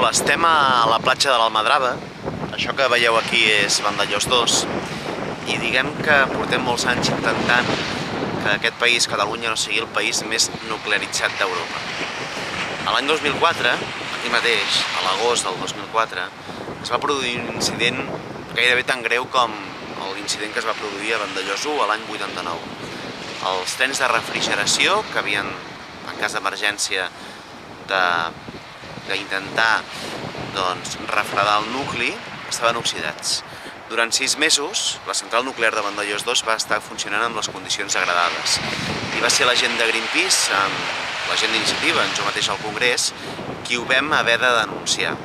Hola, estem a la platja de l'Almadrava. Això que veieu aquí és Vandellòs 2 i diguem que portem molts anys intentant que aquest país, Catalunya, no sigui el país més nuclearitzat d'Europa. L'any 2004, aquí mateix, a l'agost del 2004, es va produir un incident gairebé tan greu com l'incident que es va produir a Vandellòs 1 l'any 89. Els trens de refrigeració, que havien, en cas d'emergència, d'intentar refredar el nucli, estaven oxidats. Durant 6 mesos, la central nuclear de Vandellòs 2 va estar funcionant amb les condicions degradades. I va ser la gent de Greenpeace, la gent d'Iniciativa, jo mateix al Congrés, qui ho vam haver de denunciar.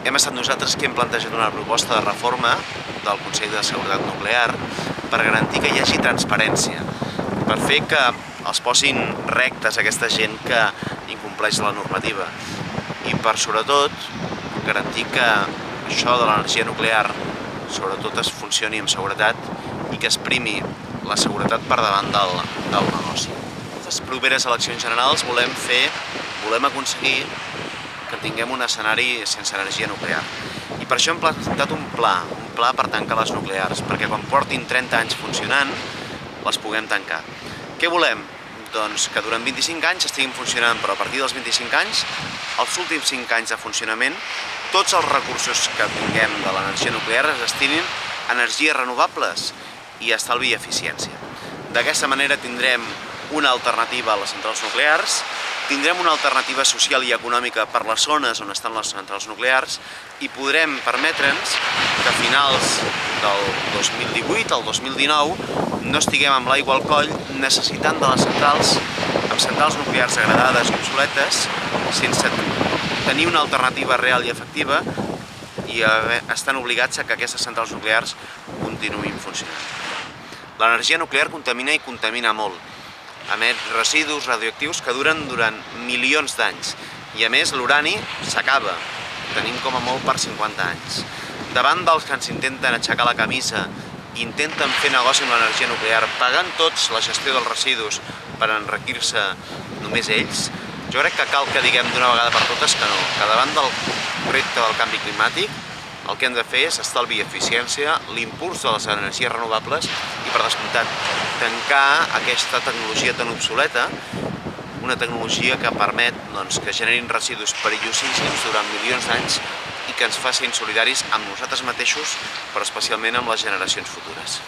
Hem estat nosaltres que hem plantejat una proposta de reforma del Consell de Seguretat Nuclear per garantir que hi hagi transparència, per fer que els posin rectes aquesta gent que incompleix la normativa i per, sobretot, garantir que això de l'energia nuclear sobretot es funcioni amb seguretat i que es primi la seguretat per davant del negoci. Les properes eleccions generals volem aconseguir que tinguem un escenari sense energia nuclear. I per això hem plantat un pla per tancar les nuclears, perquè quan portin 30 anys funcionant, les puguem tancar. Què volem? Doncs que durant 25 anys estiguin funcionant, però a partir dels 25 anys, els últims 5 anys de funcionament, tots els recursos que tinguem de l'energia nuclear es destinin a energies renovables i estalvi i eficiència. D'aquesta manera tindrem una alternativa a les centrals nuclears, tindrem una alternativa social i econòmica per les zones on estan les centrals nuclears i podrem permetre'ns que a finals del 2018 al 2019 no estiguem amb l'aigua al coll necessitant de les centrals, amb centrals nuclears degradades i obsoletes, sense tenir una alternativa real i efectiva i estan obligats a que aquestes centrals nuclears continuïn funcionant. L'energia nuclear contamina i contamina molt. Emet residus radioactius que duren durant milions d'anys i a més l'urani s'acaba, tenim com a molt per 50 anys. Davant dels que ens intenten aixecar la camisa i intenten fer negoci amb l'energia nuclear, pagant tots la gestió dels residus per enriquir-se només ells, jo crec que cal que diguem d'una vegada per totes que no, que davant del repte del canvi climàtic el que hem de fer és estalvi i eficiència, l'impuls de les energies renovables i, per descomptat, tancar aquesta tecnologia tan obsoleta, una tecnologia que permet que generin residus perillosíssims durant milions d'anys i que ens facin solidaris amb nosaltres mateixos, però especialment amb les generacions futures.